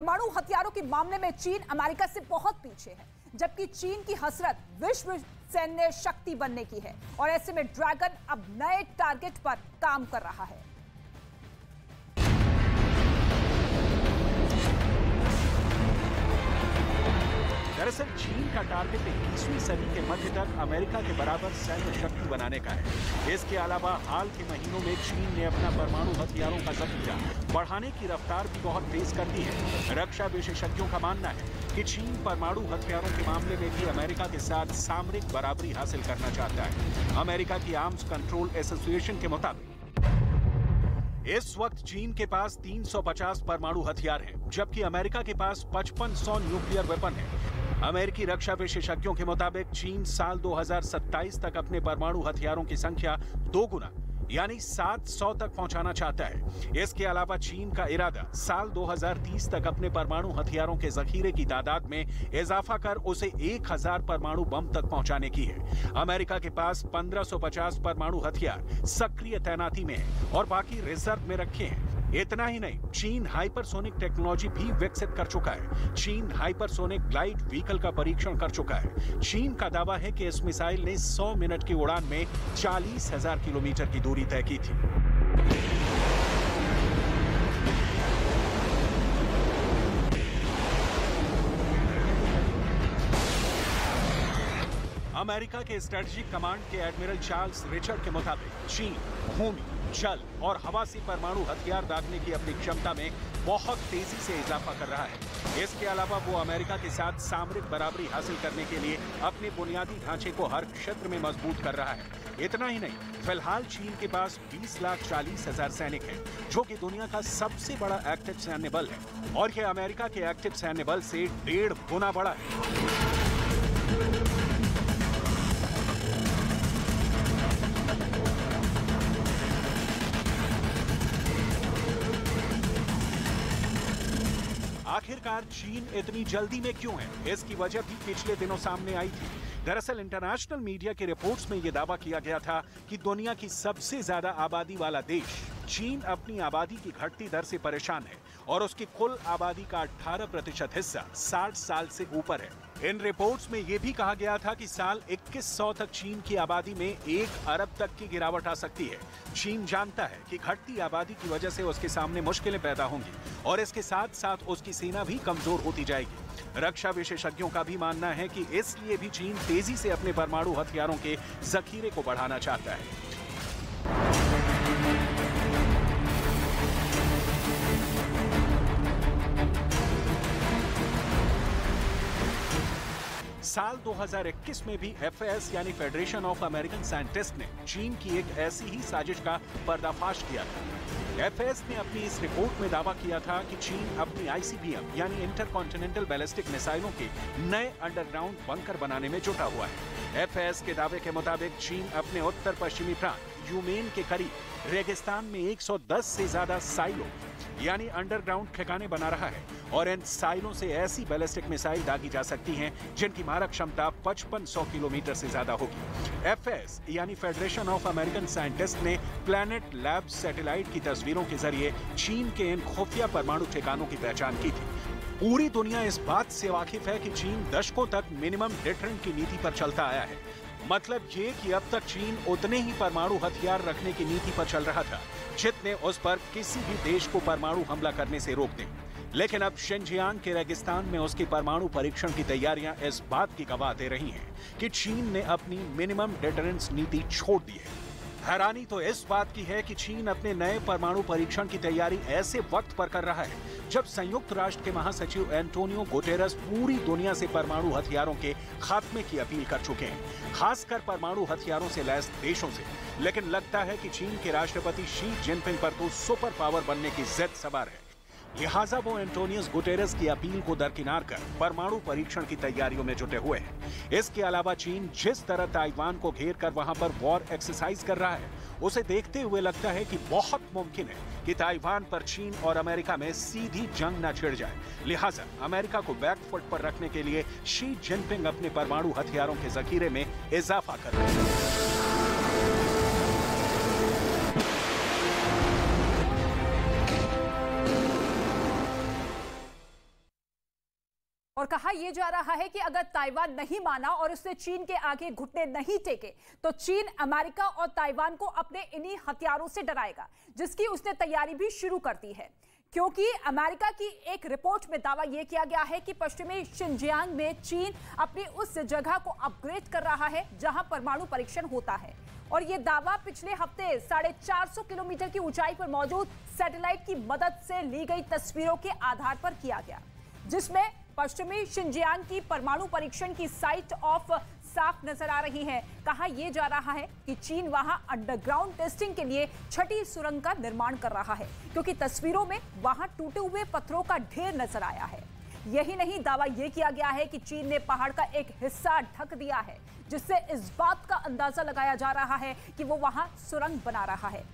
परमाणु हथियारों के मामले में चीन अमेरिका से बहुत पीछे है, जबकि चीन की हसरत विश्व सैन्य शक्ति बनने की है और ऐसे में ड्रैगन अब नए टारगेट पर काम कर रहा है। दरअसल चीन का टारगेट 21वीं सदी के मध्य तक अमेरिका के बराबर सैन्य शक्ति बनाने का है। इसके अलावा हाल के महीनों में चीन ने अपना परमाणु हथियारों का जखीरा बढ़ाने की रफ्तार भी बहुत तेज कर दी है। रक्षा विशेषज्ञों का मानना है कि चीन परमाणु हथियारों के मामले में भी अमेरिका के साथ सामरिक बराबरी हासिल करना चाहता है। अमेरिका की आर्म्स कंट्रोल एसोसिएशन के मुताबिक इस वक्त चीन के पास 350 परमाणु हथियार हैं, जबकि अमेरिका के पास 5500 न्यूक्लियर वेपन है। अमेरिकी रक्षा विशेषज्ञों के मुताबिक चीन साल 2027 तक अपने परमाणु हथियारों की संख्या 2 गुना यानी 700 तक पहुंचाना चाहता है। इसके अलावा चीन का इरादा साल 2030 तक अपने परमाणु हथियारों के जखीरे की तादाद में इजाफा कर उसे 1000 परमाणु बम तक पहुंचाने की है। अमेरिका के पास 1550 परमाणु हथियार सक्रिय तैनाती में है और बाकी रिजर्व में रखे हैं। इतना ही नहीं, चीन हाइपरसोनिक टेक्नोलॉजी भी विकसित कर चुका है। चीन हाइपरसोनिक ग्लाइड व्हीकल का परीक्षण कर चुका है। चीन का दावा है कि इस मिसाइल ने 100 मिनट की उड़ान में 40,000 किलोमीटर की दूरी तय की थी। अमेरिका के स्ट्रेटेजिक कमांड के एडमिरल चार्ल्स रिचर्ड के मुताबिक चीन भूमि, जल और हवा से परमाणु हथियार दागने की अपनी क्षमता में बहुत तेजी से इजाफा कर रहा है। इसके अलावा वो अमेरिका के साथ सामरिक बराबरी हासिल करने के लिए अपने बुनियादी ढांचे को हर क्षेत्र में मजबूत कर रहा है। इतना ही नहीं, फिलहाल चीन के पास 20,40,000 सैनिक हैं, जो कि दुनिया का सबसे बड़ा एक्टिव सैन्य बल है और यह अमेरिका के एक्टिव सैन्य बल से 1.5 गुना बड़ा है। आखिरकार चीन इतनी जल्दी में क्यों है? इसकी वजह भी पिछले दिनों सामने आई थी। दरअसल इंटरनेशनल मीडिया की रिपोर्ट्स में यह दावा किया गया था कि दुनिया की सबसे ज्यादा आबादी वाला देश चीन अपनी आबादी की घटती दर से परेशान है और उसकी कुल आबादी का 18% हिस्सा 60 साल से ऊपर है। इन रिपोर्ट्स में यह भी कहा गया था कि साल 2100 तक चीन की आबादी में 1 अरब तक की गिरावट आ सकती है। चीन जानता है कि घटती आबादी की वजह से उसके सामने मुश्किलें पैदा होंगी और इसके साथ साथ उसकी सेना भी कमजोर होती जाएगी। रक्षा विशेषज्ञों का भी मानना है कि इसलिए भी चीन तेजी से अपने परमाणु हथियारों के जखीरे को बढ़ाना चाहता है। साल 2021 में भी FAS यानी फेडरेशन ऑफ अमेरिकन साइंटिस्ट ने चीन की एक ऐसी ही साजिश का पर्दाफाश किया था। FAS ने अपनी इस रिपोर्ट में दावा किया था कि चीन अपनी ICBM यानी इंटरकॉन्टिनेंटल बैलिस्टिक मिसाइलों के नए अंडरग्राउंड बंकर बनाने में जुटा हुआ है। FAS के दावे के मुताबिक चीन अपने उत्तर पश्चिमी प्रांत यूमेन के करीब रेगिस्तान में 110 से ज्यादा साइलो यानी अंडरग्राउंड ठिकाने बना रहा है और इन साइलों से ऐसी बैलिस्टिक मिसाइल दागी जा सकती हैं जिनकी मारक क्षमता 5500 किलोमीटर से ज्यादा होगी। FAS यानी फेडरेशन ऑफ अमेरिकन साइंटिस्ट ने प्लैनेट लैब सैटेलाइट की तस्वीरों के जरिए चीन के इन खुफिया परमाणु ठिकानों की पहचान की थी। पूरी दुनिया इस बात से वाकिफ है कि चीन दशकों तक मिनिमम डिटरेंट की नीति पर चलता आया है। मतलब ये कि अब तक चीन उतने ही परमाणु हथियार रखने की नीति पर चल रहा था जितने उस पर किसी भी देश को परमाणु हमला करने से रोक दें। लेकिन अब शिनजियांग के रेगिस्तान में उसके परमाणु परीक्षण की तैयारियां इस बात की गवाह दे रही हैं कि चीन ने अपनी मिनिमम डिटरेंस नीति छोड़ दी है। हैरानी तो इस बात की है कि चीन अपने नए परमाणु परीक्षण की तैयारी ऐसे वक्त पर कर रहा है जब संयुक्त राष्ट्र के महासचिव एंटोनियो गुटेरस पूरी दुनिया से परमाणु हथियारों के खात्मे की अपील कर चुके हैं, खासकर परमाणु हथियारों से लैस देशों से। लेकिन लगता है कि चीन के राष्ट्रपति शी जिनपिंग पर तो सुपर पावर बनने की जिद सवार है। लिहाजा वो एंटोनियस गुटेरस की अपील को दरकिनार कर परमाणु परीक्षण की तैयारियों में जुटे हुए हैं। इसके अलावा चीन जिस तरह ताइवान को घेर कर वहां पर वॉर एक्सरसाइज कर रहा है, उसे देखते हुए लगता है कि बहुत मुमकिन है कि ताइवान पर चीन और अमेरिका में सीधी जंग न छिड़ जाए। लिहाजा अमेरिका को बैकफुट पर रखने के लिए शी जिनपिंग अपने परमाणु हथियारों के जखीरे में इजाफा कर रहे हैं। और कहा यह जा रहा है कि अगर ताइवान नहीं माना और उसने चीन के आगे घुटने नहीं टेके तो चीन अमेरिका और ताइवान को अपने इन्हीं हथियारों से डराएगा, जिसकी उसने तैयारी भी शुरू कर दी है। क्योंकि अमेरिका की एक रिपोर्ट में दावा यह किया गया है कि पश्चिमी शिनजियांग में चीन अपनी उस जगह को अपग्रेड कर रहा है जहां परमाणु परीक्षण होता है। और यह दावा पिछले हफ्ते 450 किलोमीटर की ऊंचाई पर मौजूद सैटेलाइट की मदद से ली गई तस्वीरों के आधार पर किया गया, जिसमें पश्चिमी शिनजियांग की परमाणु परीक्षण की साइट ऑफ साफ नजर आ रही है। कहा यह जा रहा है कि चीन वहां अंडरग्राउंड टेस्टिंग के लिए छठी सुरंग का निर्माण कर रहा है, क्योंकि तस्वीरों में वहां टूटे हुए पत्थरों का ढेर नजर आया है। यही नहीं, दावा यह किया गया है कि चीन ने पहाड़ का एक हिस्सा ढक दिया है, जिससे इस बात का अंदाजा लगाया जा रहा है कि वो वहां सुरंग बना रहा है।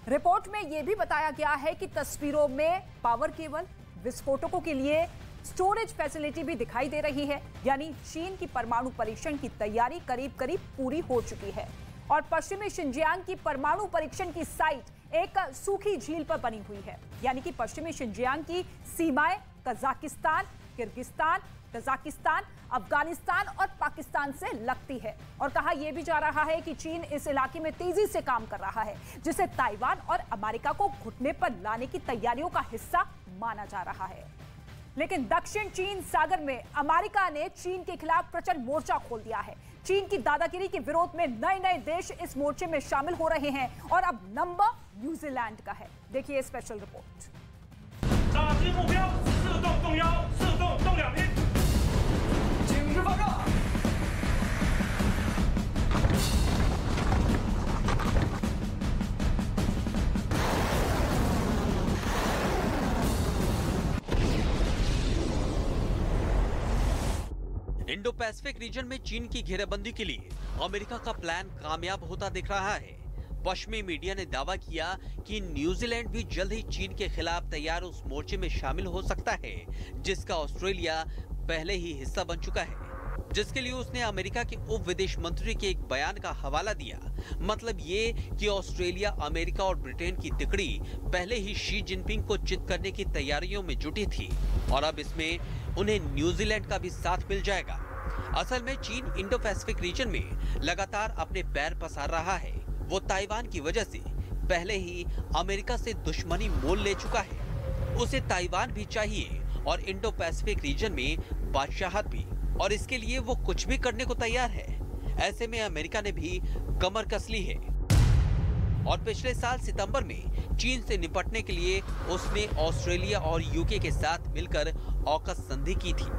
रिपोर्ट में यह भी बताया गया है कि तस्वीरों में पावर केबल, विस्फोटकों के लिए स्टोरेज फैसिलिटी भी दिखाई दे रही है। यानी चीन की परमाणु परीक्षण की तैयारी करीब करीब पूरी हो चुकी है। और पश्चिमी शिनजियांग की परमाणु परीक्षण की साइट एक सूखी झील पर बनी हुई है। यानी कि पश्चिमी शिनजियांग की सीमाएं कजाकिस्तान, किर्गिस्तान, तजाकिस्तान, अफगानिस्तान और पाकिस्तान से लगती है। और कहा यह भी जा रहा है कि चीन इस इलाके में तेजी से काम कर रहा है, जिसे ताइवान और अमेरिका को घुटने पर लाने की तैयारियों का हिस्सा माना जा रहा है। लेकिन दक्षिण चीन सागर में अमेरिका ने चीन के खिलाफ प्रचंड मोर्चा खोल दिया है। चीन की दादागिरी के विरोध में नए नए देश इस मोर्चे में शामिल हो रहे हैं और अब नंबर न्यूजीलैंड का है। देखिए special report. Indo Pacific region में चीन की घेराबंदी के लिए अमेरिका का प्लान कामयाब होता दिख रहा है। पश्चिमी मीडिया ने दावा किया कि न्यूजीलैंड भी जल्द ही चीन के खिलाफ तैयार उस मोर्चे में शामिल हो सकता है, जिसका ऑस्ट्रेलिया पहले ही हिस्सा बन चुका है, जिसके लिए उसने अमेरिका के उप विदेश मंत्री के एक बयान का हवाला दिया। मतलब ये कि ऑस्ट्रेलिया, अमेरिका और ब्रिटेन की तिकड़ी पहले ही शी जिनपिंग को चित करने की तैयारियों में जुटी थी और अब इसमें उन्हें न्यूजीलैंड का भी साथ मिल जाएगा। असल में चीन इंडो पैसिफिक रीजन में लगातार अपने पैर पसार रहा है। वो ताइवान की वजह से पहले ही अमेरिका से दुश्मनी मोल ले चुका है। उसे ताइवान भी चाहिए और इंडो पैसिफिक रीजन में बादशाहत भी, और इसके लिए वो कुछ भी करने को तैयार है। ऐसे में अमेरिका ने भी कमर कस ली है और पिछले साल सितंबर में चीन से निपटने के लिए उसने ऑस्ट्रेलिया और यूके के साथ मिलकर ऑकस संधि की थी,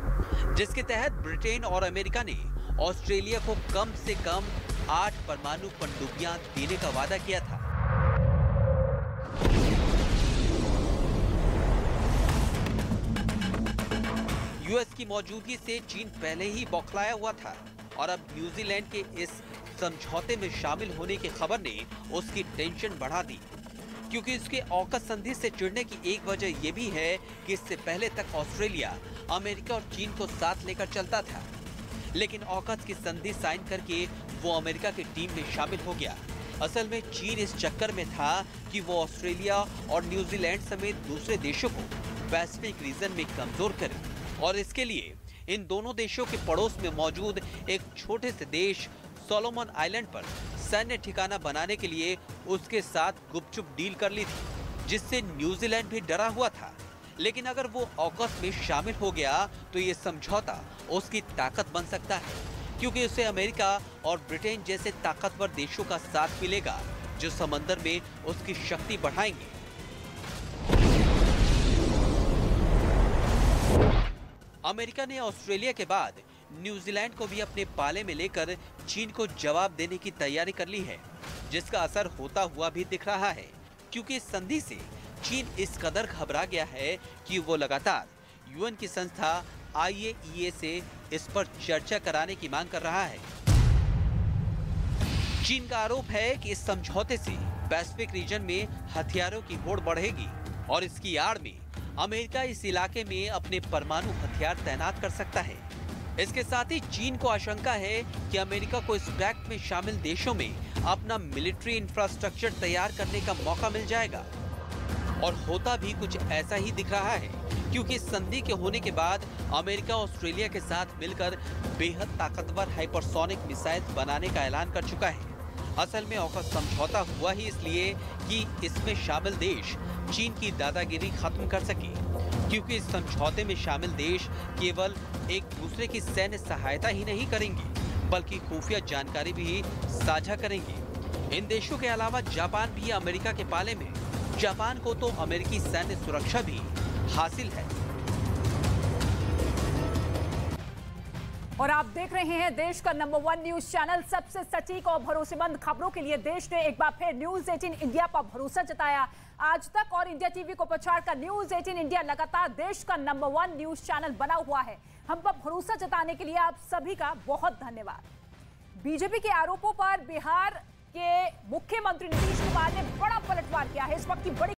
जिसके तहत ब्रिटेन और अमेरिका ने ऑस्ट्रेलिया को कम से कम 8 परमाणु पनडुब्बियां देने का वादा किया था। यूएस की मौजूदगी से चीन पहले ही बौखलाया हुआ था और अब न्यूजीलैंड के इस समझौते में शामिल होने की खबर ने उसकी टेंशन बढ़ा दी, क्योंकि इसके ऑकस संधि से चिढ़ने की एक वजह यह भी है कि इससे पहले तक ऑस्ट्रेलिया अमेरिका और चीन को साथ लेकर चलता था, लेकिन ऑकस की संधि साइन करके वो अमेरिका की टीम में शामिल हो गया। असल में चीन इस चक्कर में था कि वो ऑस्ट्रेलिया और न्यूजीलैंड समेत दूसरे देशों को पैसिफिक रीजन में कमजोर करे और इसके लिए इन दोनों देशों के पड़ोस में मौजूद एक छोटे से देश सोलोमन आइलैंड पर सैन्य ठिकाना बनाने के लिए उसके साथ गुपचुप डील कर ली थी, जिससे न्यूजीलैंड भी डरा हुआ था। लेकिन अगर वो ऑकस में शामिल हो गया तो ये समझौता उसकी ताकत बन सकता है, क्योंकि उसे अमेरिका और ब्रिटेन जैसे ताकतवर देशों का साथ मिलेगा जो समंदर में उसकी शक्ति बढ़ाएंगे। अमेरिका ने ऑस्ट्रेलिया के बाद न्यूजीलैंड को भी अपने पाले में लेकर चीन को जवाब देने की तैयारी कर ली है, जिसका असर होता हुआ भी दिख रहा है, क्योंकि इस संधि से चीन इस कदर घबरा गया है कि वो लगातार यूएन की संस्था IAEA से इस पर चर्चा कराने की मांग कर रहा है। चीन का आरोप है कि इस समझौते से पैसिफिक रीजन में हथियारों की होड़ बढ़ेगी और इसकी आड़ में अमेरिका इस इलाके में अपने परमाणु हथियार तैनात कर सकता है। इसके साथ ही चीन को आशंका है कि अमेरिका को इस पैक्ट में शामिल देशों में अपना मिलिट्री इंफ्रास्ट्रक्चर तैयार करने का मौका मिल जाएगा। और होता भी कुछ ऐसा ही दिख रहा है, क्योंकि इस संधि के होने के बाद अमेरिका ऑस्ट्रेलिया के साथ मिलकर बेहद ताकतवर हाइपरसोनिक मिसाइल बनाने का ऐलान कर चुका है। असल में औकस समझौता हुआ ही इसलिए कि इसमें शामिल देश चीन की दादागिरी खत्म कर सके, क्योंकि इस समझौते में शामिल देश केवल एक दूसरे की सैन्य सहायता ही नहीं करेंगे, बल्कि खुफिया जानकारी भी साझा करेंगे। इन देशों के अलावा जापान भी अमेरिका के पाले में। जापान को तो अमेरिकी सैन्य सुरक्षा भी हासिल है। और आप देख रहे हैं देश का नंबर 1 न्यूज चैनल। सबसे सटीक और भरोसेमंद खबरों के लिए देश ने एक बार फिर न्यूज 18 इंडिया पर भरोसा जताया। आज तक और इंडिया टीवी को प्रचार का न्यूज 18 इंडिया लगातार देश का नंबर 1 न्यूज चैनल बना हुआ है। हम पर भरोसा जताने के लिए आप सभी का बहुत धन्यवाद। बीजेपी के आरोपों पर बिहार के मुख्यमंत्री नीतीश कुमार ने बड़ा पलटवार किया है। इस वक्त की बड़ी